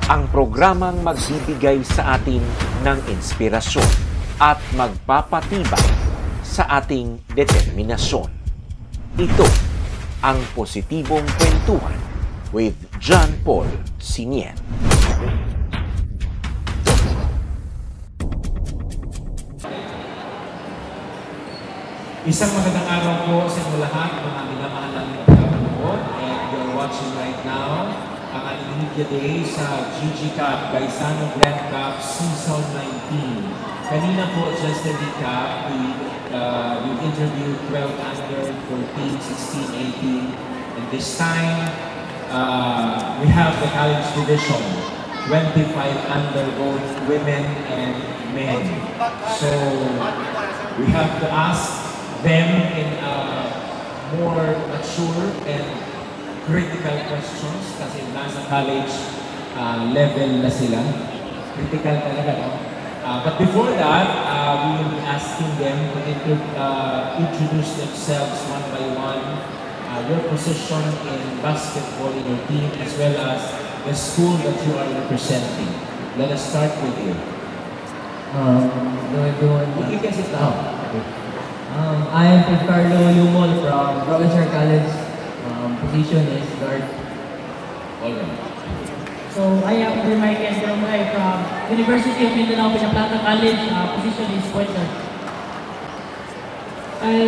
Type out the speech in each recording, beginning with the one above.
Ang programang magbibigay sa atin ng inspirasyon at magpapatibay sa ating determinasyon. Ito ang Positibong Kwentuhan with John Paul Sinier. Isang magandang araw po sa inyo lahat, mga minamahalang nagkakaroon, and you're watching right now ang ating media day sa GG Cup, Gaisano Grand Cup Season 19. Kanina po, just a recap, we interviewed 12 under, 14, 16, 18, and this time, we have the college division, 25 under, both women and men. So, we have to ask them in more mature and critical questions kasi nasa college level na sila. Critical talaga, no? But before that, we will be asking them to introduce themselves one by one, your position in basketball in your team, as well as the school that you are representing. Let us start with you. You can sit down. I am Carlo Lumol from Professor College. Position is guard. Alright. So I am Michael Dromay from University of Mindanao, Pinaplata College. Position is point guard. Hi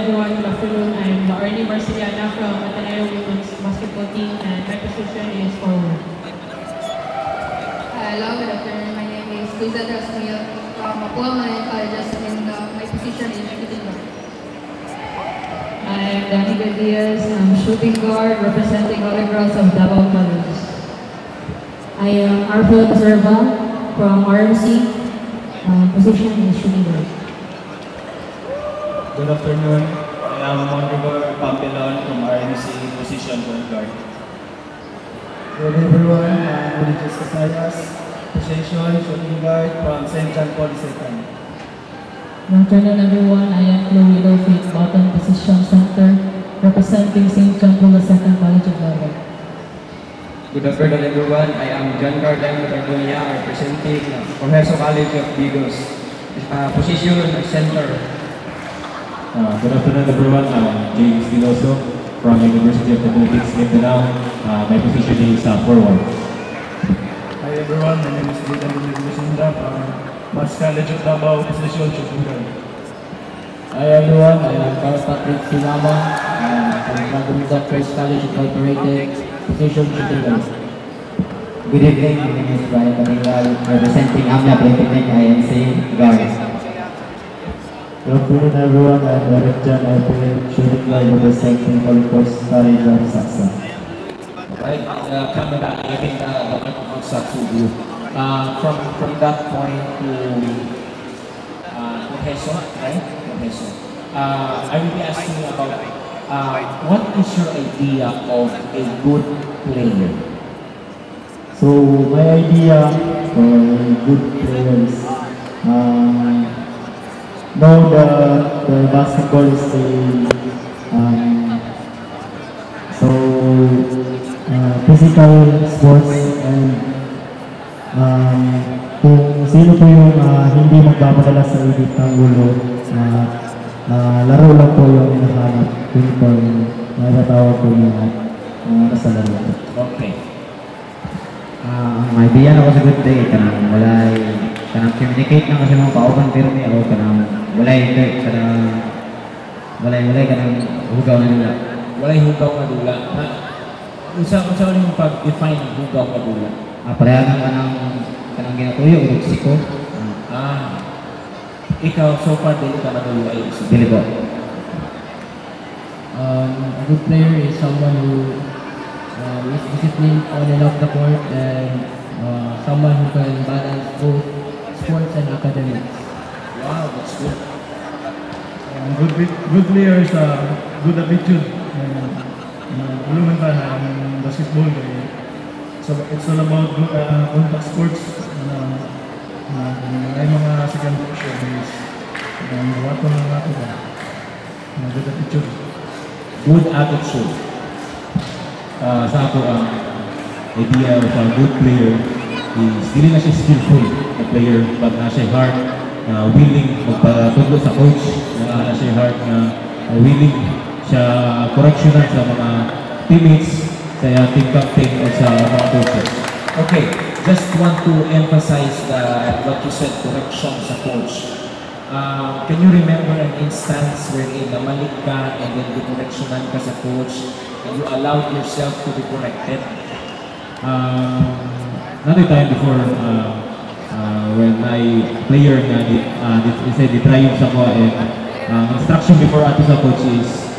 everyone, good afternoon. I'm Arnie Marceliana from Ateneo Women's Basketball Team, and my position is forward. Hello, good afternoon. My name is Luisa Drasmil from Mapua Mayan College, and my position is shooting guard. I'm Danica Diaz. I'm shooting guard representing Holy Cross of Davao College. I am Arfel Reserva from RMC. Position is shooting guard. Good afternoon. I am Monrivor Pampelon from RMC, position point guard. Good everyone, I'm Ulises Casayas. Position shooting guard from St. John Paul II. Good afternoon everyone, I am Chloe Lofit, bottom position center, representing St. John Paul II College of Davao. Good afternoon everyone, I am John Carden Targonia, representing Professor College of Bigos. Position center. Good afternoon everyone, I'm James Diloso from the University of the Philippines, Mindanao. My position is forward. Hi everyone, my name is Litan Lucinda from Mas College of Davao, position shooting guard. Hi everyone, I am Carl Patrick Silama from Dragon Doctors College Incorporated, position shooting guard. Good evening, my name is Brian Maningal, representing AMLA Polytechnic INC guard. Good afternoon everyone, I am Eric John Alpine, shooting guard representing Holy Cross College of Saksa. Right, camera, I think the microphone starts with you. From that point to Professor, right? Professor. I will be asking you about what is your idea of a good player? So my idea for good players, know the basketball is physical sports, and kung sino po yung hindi magpapadala sa edit ng gulo, laro lang po yung hinahanap, yun po yung natatawag po yung nasa laro. Okay. Ang idea na ko sa good day, kanang communicate na kasi mga pauban pirmi o kanang walay kanang hugaw na nila. Walay hugaw na dula. Unsa yung pag-define ng hugaw na dula? Pareha kanang ginatuyo, uruksiko. Ikaw, so far, dili ka madulay. Dili po. A good player is someone who is disciplined on and off the court, and someone who can balance both sports and academics. Wow, that's good. Good players, good attitude. Bulungan ka ng basketball. So it's all about contact sports. May mga second position is wato ng wato ba. Good attitude. Good attitude. Sa ako ang idea of a good player dili na siya skillful na player, but na siya heart, willing magpatudlo sa coach, na siya heart na willing siya correctionan sa mga teammates, sa team captain o sa mga coaches. Okay, just want to emphasize what you said, correction sa coach. Can you remember an instance wherein namalik ka and then correctionan ka sa coach and you allowed yourself to be corrected? Another time before when my player na deprive sa ko and instruction before ato sa coach is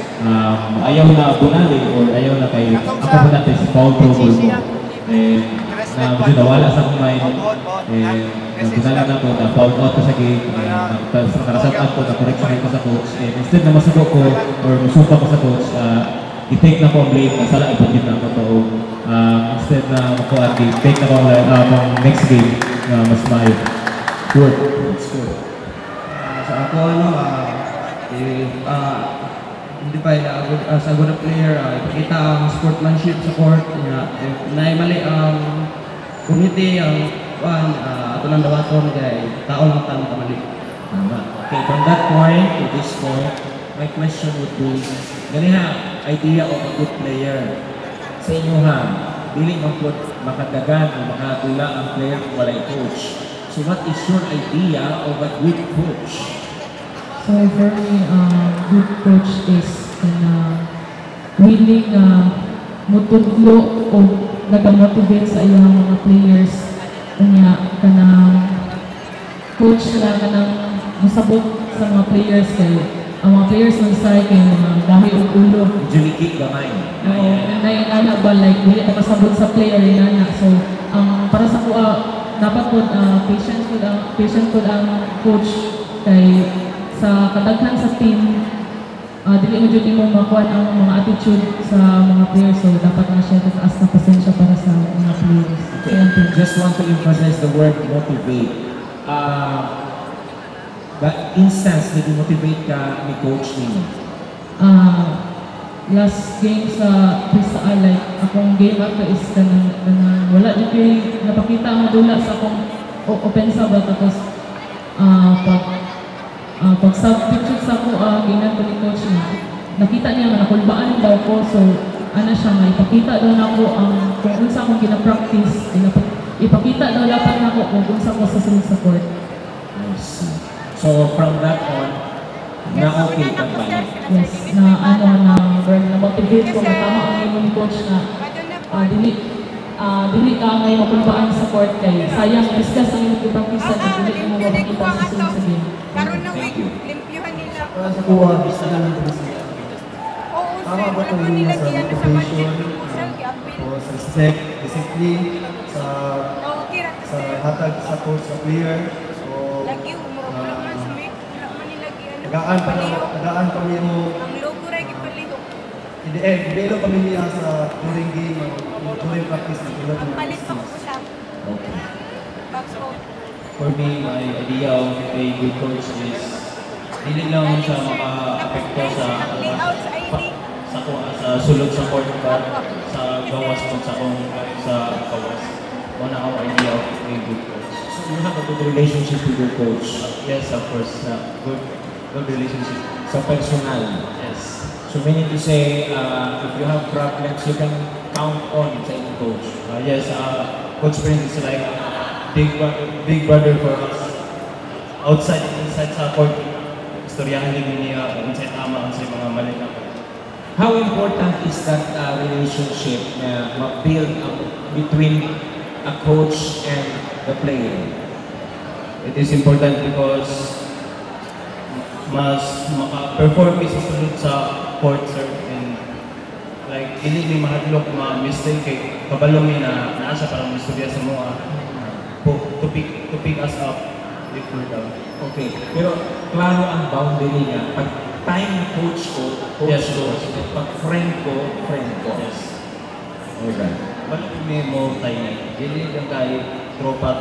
ayaw na bunali or ayaw na kay ako po natin si foul trouble mo and na medyo nawala sa akong mind and bunala na ko na foul out ko sa game nakarasataan ko na correction ko sa coach and instead na masuko ko or masupa ko sa coach i-take na ko ang blame na sala ipagin na ko to instead na ako take na ko ang next game na mas mayo. Good. That's good. Sa ako hindi pa sa good player, ipakita ang sportsmanship sa court. If naimali ang community, ang ato ng dawaton, kaya tao lang tayo kamali. Okay, from that point to this point, my question would be, ganiha, idea of a good player. Sa inyo ha, biling makadagan o makatula ang player kung walay coach. So what is your idea of a good coach? So for me, good coach is willing mutudlo o nag-motivate sa iyang mga players. Kanya coach na kanang masabot sa mga players kay ang mga players ng strike kay mga dami og ulo. Julikik gamay. Oo, na ba like dili na kasabot sa player na. So para sa ko dapat po patient po ang coach kay sa kadaghan sa team, dili mo dyan mo makuha ang mga attitude sa mga players, so dapat na siya tataas na pasensya para sa mga players. Okay. Just want to emphasize the word motivate. That instance, nag-motivate ka ni coach ninyo? Last game sa Pisa like akong game ato is wala dito napakita ang dula sa akong opensa ba tapos pag substitute sa ako, ginan ko ni coach na nakita niya na nakulbaan daw ko, so siya nga, ipakita daw na ako kung unsa akong gina-practice, ipakita daw dapat na ako kung unsa ko sa sunod sa court. I see. So from that on, na-okay ka ba? Yes, na-motivate ko, na tama ang imo ni coach na dili ka ngay makulbaan sa court kay sayang, discuss ang imo practice at dili mo mapakita sa sunod sa game. Thank you. Limpyuhan nila. Para sa kuha, bisa na lang ito siya. Oo, Tama ba sir. ito Ano niya sa nilagyan sa motivation budget? o sa discipline, sa hatag sa coach sa player o Lagi, umurap naman sa may manilagyan. tagaan pa niya mo Ang logo rin ipalihok. Ibelo kami niya sa during game, during practice na tulad Ang ng palit pa ko sa Okay. box ko. For me, my idea of a good coach is hindi lang siya maka-apekto sa sulod sa court ba sa gawas po sa gawas. One ang idea of a good coach. So you have a good relationship with your coach? Yes, of course. Good relationship. Sa personal? Yes. So meaning to say, if you have problems, you can count on sa inyong coach? Yes, Coach Prince is like big brother for us. Outside, inside sa court, istoryahan din niya inside tama sa mga mali na. How important is that relationship na ma-build between a coach and the player? It is important because mas maka-perform sa sunod sa court, sir, and like hindi ni mahadlok ma-mistake kay kabalo mi na nasa parang istorya sa mga to pick us up if we're down. Okay, pero klaro ang boundary niya. Pag time na coach ko, Yes, ko. Pag friend ko, friend ko. Yes. Alright. Balik may mo tayo. Dili lang tayo tropa.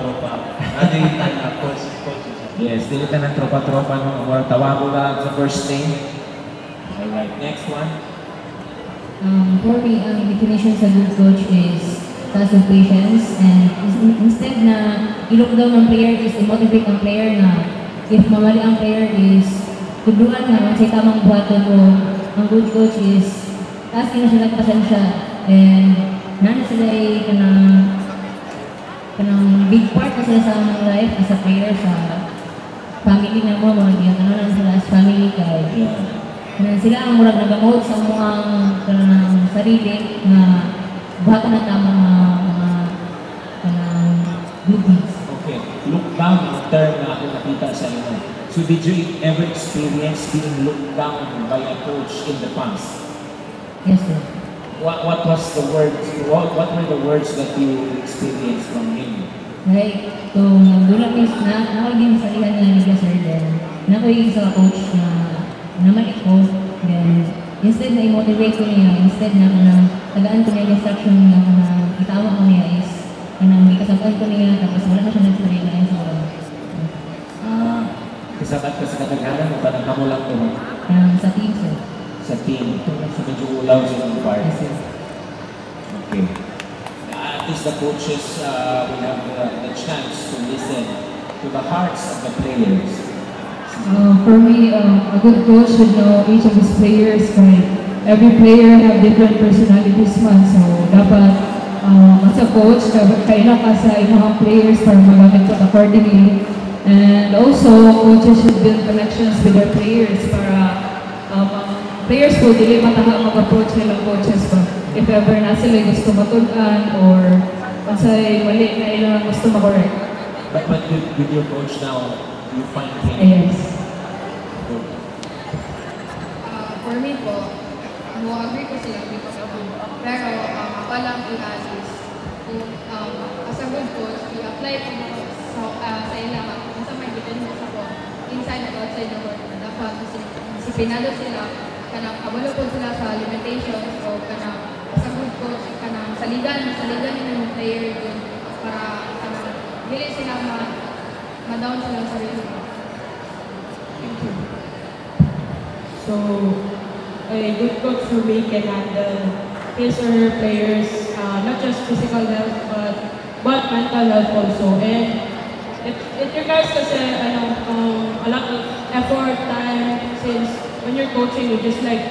Ano yung time na coach. Yes, dili ka ng tropa-tropa no? Or tawago lang sa first name. Alright, next one. For me, ang definition sa good coach is taas lots of patience, and instead na i-look down ng player is i-motivate ang player na if mamali ang player is tudluan na sa tamang buhaton o ang good coach is asking na sila ng pasensya, and nana sila ay kanang big part na sila sa among life as a player sa family na mo, mga diyan ano lang sila as family kay kanang sila ang murag nag-promote sa mga kanang sarili na buhatan ng tamang mga kanang good deeds. Okay, look down ang term na ako nakita sa inyo. So did you ever experience being looked down by a coach in the past? Yes, sir. What was the words? What were the words that you experienced from him? Like, kung nagdulak is na nakaging salihan nga nila sir, then nakuha sa coach na naman ko, then instead na i-motivate ko niya, instead na tagaan ko niya instruction niya na itawa ko niya is ikasabahan ko niya, tapos wala na siya nagsarili na sa wala. Kasabat ka sa katagalan mo, parang kamo lang ito? Sa team, sir. Sa team? So medyo ulaw sa mga part? Yes, sir. Okay. At least the coaches will have the chance to listen to the hearts of the players. For me, a good coach should know each of his players. Right? Every player have different personalities man. So, dapat as a coach, kailan ka sa ibang players para magamit ko accordingly. And also, coaches should build connections with their players para players po dili mataha mag-approach nilang coaches pa. If ever na sila gusto matunan or unsay mali na ilang gusto ma-correct. But with your coach now, you find him? Yes. For me po, agree ko sila because of him. Pero ako lang ihas is kung as a good coach, i-apply ko sa ilang sa may depende sa po inside and outside the court na dapat disiplinado sila kanang kabalo po sila sa limitations o kanang as a good coach kanang saligan ng player yun para kanang dili sila ma-down sila sa sarili. Thank you. So, a good coach for me can handle his or her players, not just physical health, but mental health also. And it requires kasi a lot of effort, time, since when you're coaching, you're just like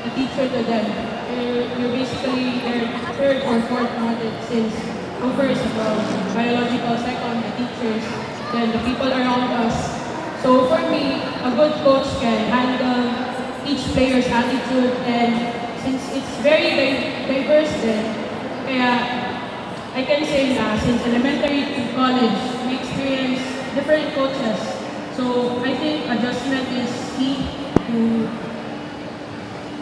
a teacher to them. You're basically their third or fourth mother, since first biological, second the teachers, then the people around us. So for me, a good coach can handle each player's attitude, and since it's very diverse then, kaya I can say na since elementary to college, we experience different coaches. So I think adjustment is key to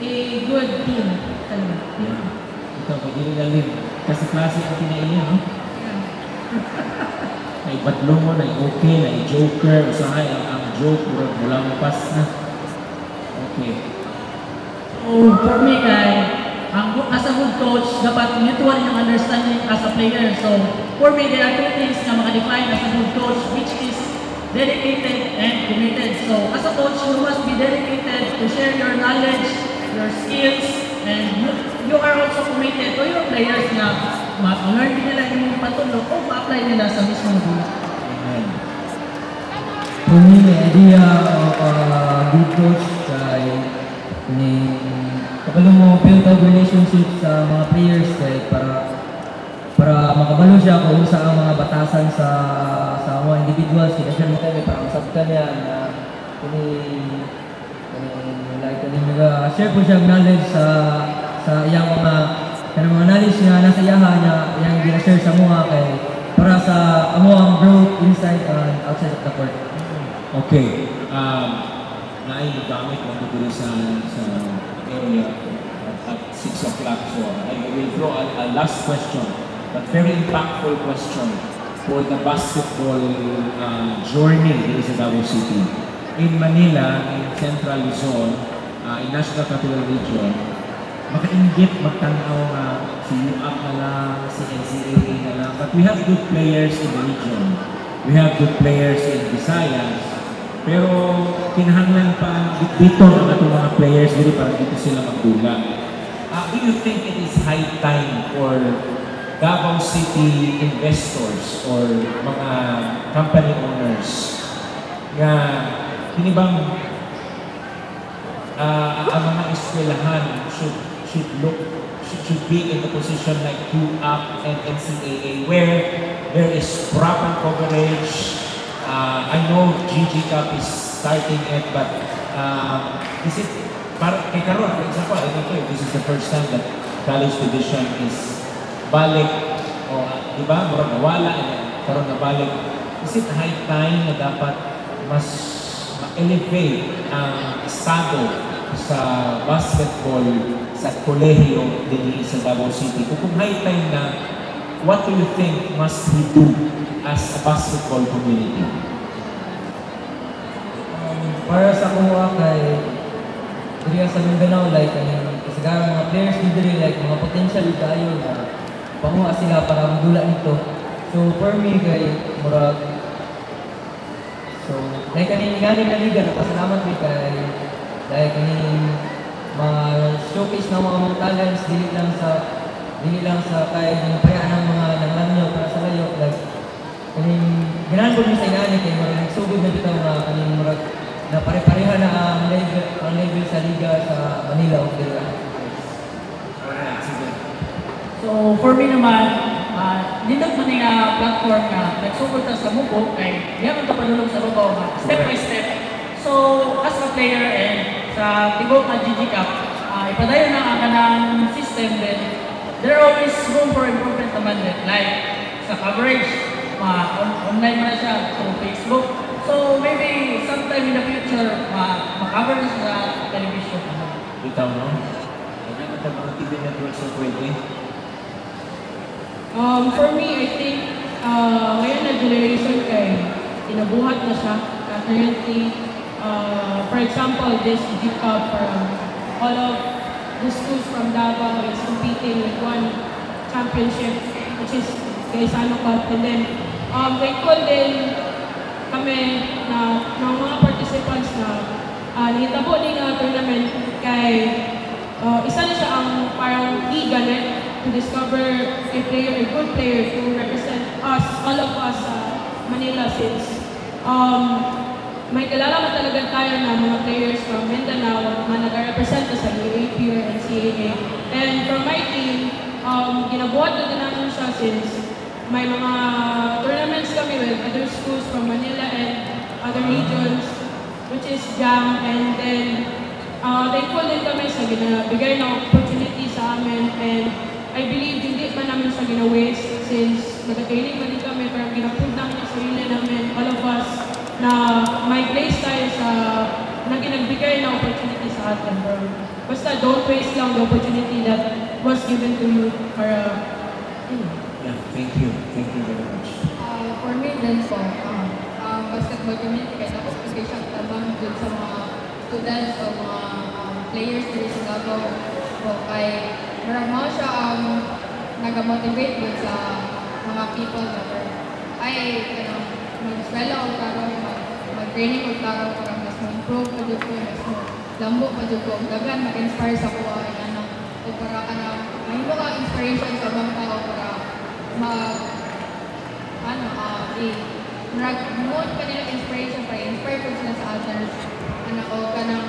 a good team. Yeah. Ito, pagiging galing. Kasi klase ang kinaiya, no? Ay batlong mo, na okay, na joker, usahay ang joke, mula mo pas na. Okay. So, for me, as a good coach, dapat mutual yung understanding as a player. So, for me, there are two things na maka-define as a good coach, which is dedicated and committed. So, as a coach, you must be dedicated to share your knowledge, your skills, and you are also committed to your players na ma-learn nila yung patulog o ma-apply nila sa mismong goal. Amen. For me, the idea of a good coach kapalo mo build up relationships sa mga players para makabalo siya kung sa mga batasan sa mga individuals, kinasyan mo kami para masabtan niya na share po siya knowledge sa iyang mga knowledge niya nasa iyaha niya iyang ginashare sa mga kay para sa ang growth inside and outside of the court. Okay. Naay nagamit lang dito sa area at 6 o'clock. So I will throw a last question, but very impactful question for the basketball journey here sa Davao City. In Manila, in Central Luzon, in National Capital Region, makainggit magtanaw si UAP na lang, si NCAA na lang, but we have good players in the region. We have good players in Visayas, pero kinahanglan pa dito ang itong mga players dito para dito sila magdula. Do you think it is high time for Davao City investors or mga company owners nga hindi bang ang mga eskwelahan should be in the position like UAP and NCAA where there is proper coverage. I know GG Cup is starting it, but is it para kay karon, for example, I don't know if this is the first time that college division is balik o di ba murag nawala karon na balik. Is it high time na dapat mas ma-elevate ang estado sa basketball sa kolehiyo din sa Davao City? Kung high time na, what do you think must we do as a basketball community? Para sa kuha kay diri sa Mindanao, like kasagaran mga players diri like mga potential tayo na panguha sila para magdula nito. So for me kay murag like kaning galing na liga napasalamat mi kay like kaning mga showcase ng mga talents dili lang sa kay ginapayaan ng mga nanglanyo para sa layo like kaning ganahan ko mi sa inani kay murag nagsugod na bitaw nga kaning murag na pare-pareha na ang level sa liga sa Manila o dili. So for me naman, dito man nga platform na nagsugod ta sa mubo kay diha man ta padulong sa lubaw step by step. So as a player and sa tigo nga GG Cup, ipadayon na ang kanang system din. There always room for improvement naman din. Like sa coverage, online man siya through Facebook. So maybe sometime in the future, ma-cover na sa television. Bitaw, no? Ano na mga TV networks na pwede? For me, I think ngayon na generation kay inabuhat na siya. Currently, for example, this GG Cup, all of the schools from Davao is competing with one championship, which is Gaisano Cup. And then, thankful din kami na mga participants na nitabo din nga tournament kay isa na siya ang parang e-ganet to discover a good player to represent us, all of us sa Manila since may kilala mo talaga tayo na mga players from Mindanao na nag-represent sa UAP or NCAA. And from my team, ginabuhat na din namin siya since may mga tournaments kami with other schools from Manila and other regions, which is JAM. And then, thankful din kami sa ginabigay ng opportunity sa amin. And I believe hindi man namin siya gina-waste since nag-training man din kami, parang ginaprove namin yung sarili namin, all of us, na may place tayo sa na ginagbigay ng opportunity sa atin. Basta don't waste lang the opportunity that was given to you para Thank you. Thank you very much. For me din po, basketball community kaya tapos kasi siya tabang dun sa mga students o mga players dito sa Davao po kay marang mo siya nag-motivate dun sa mga people na mag-eskwela o karoon, mag-training o karoon para mas mag-improve pa dito, mas lambo pa dito, dagan mag-inspire sa kuha o para ka na may mga inspiration sa mga tao para mag-note pa nila inspiration para inspire po sila sa others o ka ng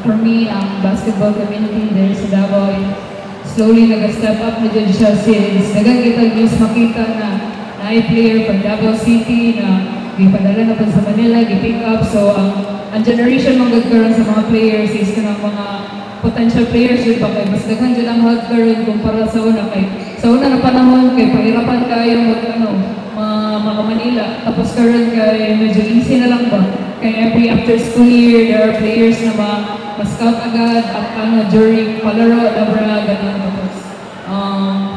For me, ang basketball community there sa Davao slowly nag-step up na dyan siya since dagang kita news makita na na player from Davao City na gipadala na po sa Manila, gi-pick up. So ang generation mong gagkaroon sa mga players is kanang mga potential players yun pa kay mas daghan dyan ang hagkaroon kumpara sa una kay sa una na panahon kay pahirapan kayo mga Manila tapos karoon kay medyo easy na lang ba kay every after school year there are players na ma-scout agad at during palaro labra ganun tapos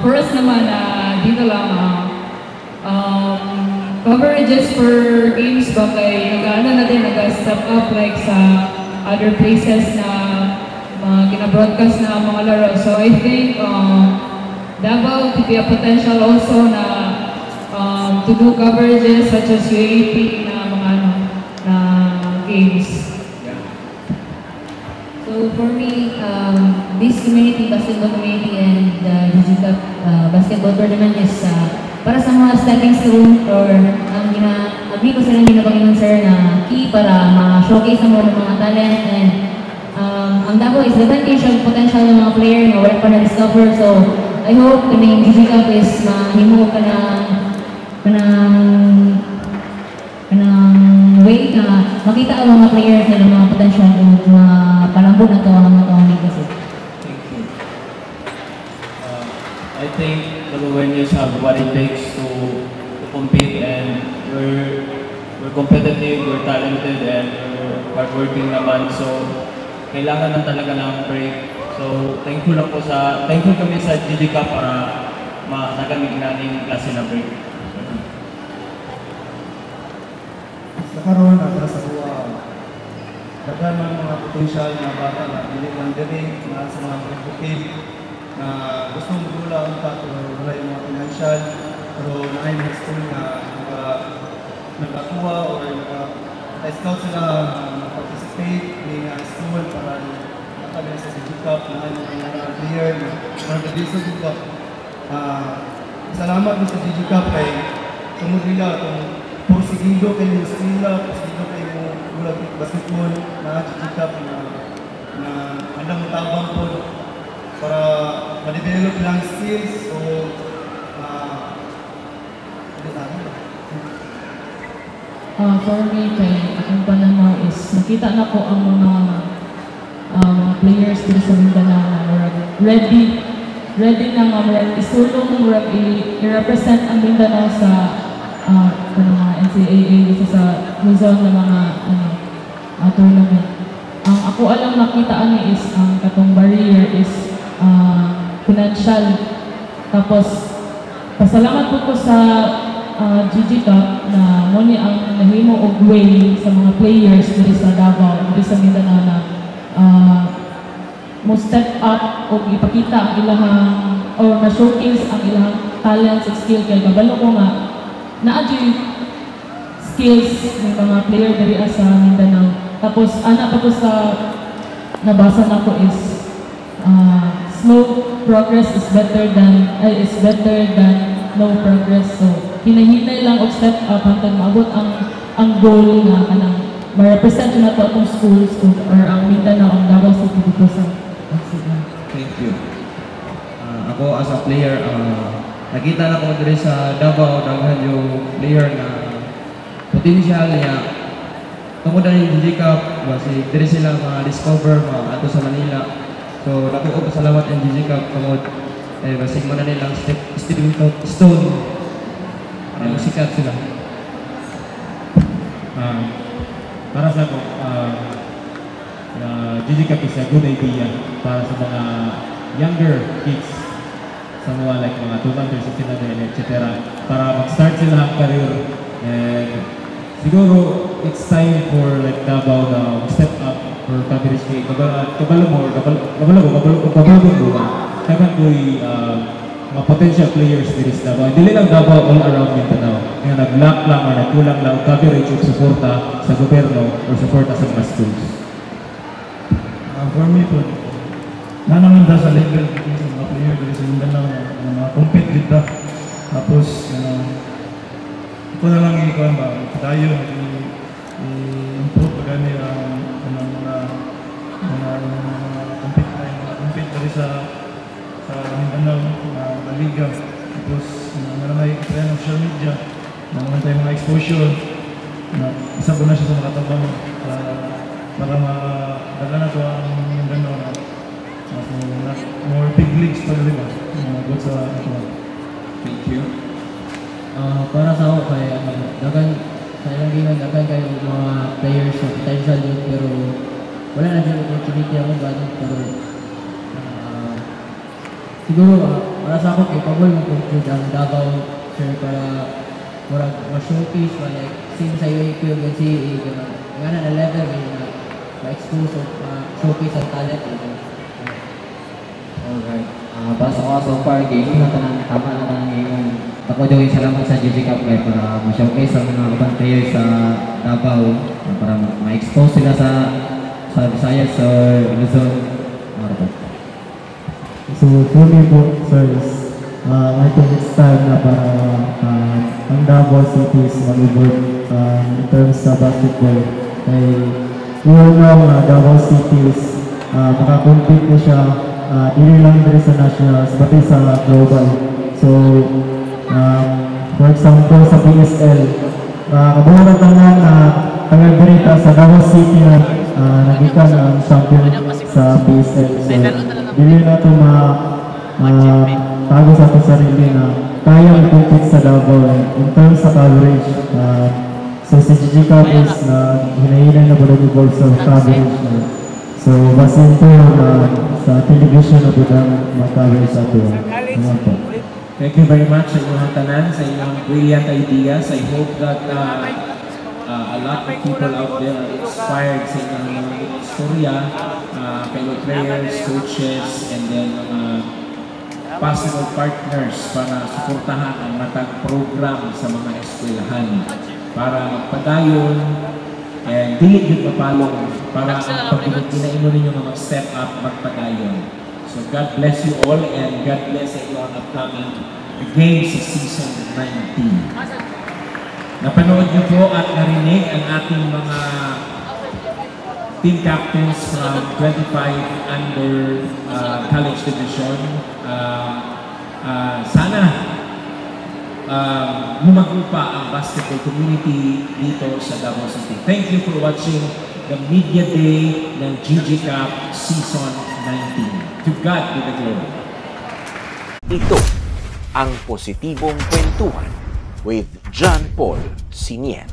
for us naman dito lang coverages for games ba kay nag-ano na din nag-step up like sa other places na gina-broadcast na mga laro. So I think Davao could be a potential also na to do coverages such as UAP na mga games. So for me, this community, basketball community, and the GG Cup basketball tournament is para sa mga stepping stone or ang abi ko sila ginabanginan sir na key para ma-showcase ang mga talent, and ang Davao is daghan kayo potential ng mga player na wala pa na-discover. So I hope kaning GG Cup is mahimo ka ng way na makita ang mga players na mga potential o mga palambot na mga tawag kasi. Thank you. I think the Luwenyos have what it takes to compete, and we're competitive, we're talented, and we're hardworking naman. So kailangan na talaga ng break. So thankful kami sa GG Cup para nagamit natin klase na break. Sa karon para sa buwa, daghan man mga potensyal na bata na dili lang diri na sa mga executive na gusto magdula unta pero wala yung mga financial, pero naay mga school na nagkakuha or naka-scout sila participate in school para nakabili sa GG Cup na ay mga player na mag-disa GG Cup. Salamat sa GG Cup kay tumod nila itong porsigido kayo sa nila, porsigido kayo gulag basketball na GG Cup na handang matabang po para ma-develop lang skills. So for me, kay akong pananaw is nakita na ko ang mga players dito sa Mindanao na ready na nga isulong i-represent ang Mindanao sa mga NCAA dito sa Luzon na mga tournament. Ang ako alam nakita ani is ang katong barrier is financial. Tapos pasalamat po ko sa GG Cup na mo ni ang nahimo og way sa mga players dito sa Davao, dito sa Mindanao na mo step up o ipakita ang ilahang or ma-showcase ang ilahang talents and skill. Kaya kabalo ko nga na-adjust skills ng mga player dari sa Mindanao. Tapos ana pa ko sa nabasa na ko is slow progress is better than no progress. So hinahinay lang og step up hangtod maabot ang goal nga kanang ma-represent na to atong schools or ang Mindanao, ang Davao City dito sa Thank you. Ako as a player, nakita na ko diri sa Davao daghan yung player na potential niya tungod na yung GG Cup, kasi diri sila discover ato sa Manila. So nakuha ko salamat ang GG Cup tungod basig mo na nilang stepping stone sikat sila. Para sa ako, GG Cup is a good idea para sa mga younger kids, sa mga like mga 200, 1600, etc. Para mag-start sila ang career. And siguro it's time for like Davao na step up for coverage kay kabalo mo kailan ko'y mga potential players dito sa Davao. Hindi lang Davao, all around Mindanao. Nga nag-lack lang or nagkulang lang coverage o suporta sa gobyerno o suporta sa mga schools. For me po, na naman sa level ng mga player dito sa Mindanao na mga compete dito. Tapos, ito na lang ikaw ba, tayo i-improve pa gani ang mga compete dito sa Mindanao na liga. Tapos meron tayo ng social media, meron tayo mga exposure na isa po na siya sa mga tabang para madala na ito ang Mindanao na more big leagues pa rin ba good sa ito. Thank you. Para sa ako kay dagan sa ilang gingan dagan kayo mga players sa potential yun, pero wala na din opportunity ako ba, pero siguro para sa ako kay pagwal mo kung ang Davao sir para ma-showcase like since sa UAQ yung NCAA nga na level may ma-expose o showcase ang talent. Alright. Para sa mga so far game na tanang tama na tanang game. Ako daw salamat sa GG Cup para ma-showcase ang mga ibang players sa Davao para ma-expose sila sa Visayas or Luzon. So for me po, sir, is I think it's time na para ang Davao City is mag-evolve in terms sa basketball. We all know Davao City is makakompete na siya hindi lang din sa nationals, pati sa global. So, for example, sa PSL, kabuharan lang na tagal-berita sa Davao City na nagikan ang champion sa PSL. So, hindi na ito tago sa ating sarili na kaya mag-compete sa Davao in terms sa coverage. So, si Gigi Cup is hinahinay na volleyball sa coverage. So, basin po sa television na po mag-coverage sa ito. Thank you very much sa inyong tanan, sa inyong brilliant ideas. I hope that a lot of people out there are inspired sa inyong mga istorya, fellow players, coaches, and then possible partners para suportahan ang matag program sa mga eskwelahan para magpadayon and dili yun mapalong para ang pagkinaino ninyo na mag-step up, magpadayon. So God bless you all and God bless everyone upcoming games sa season 19. Napanood niyo po at narinig ang ating mga team captains from 25 under college division. Sana lumagpa ang basketball community dito sa Davao City. Thank you for watching the Media Day ng GG Cup Season 19. To God be the glory. Ito ang positibong kwentuhan with John Paul Sinier.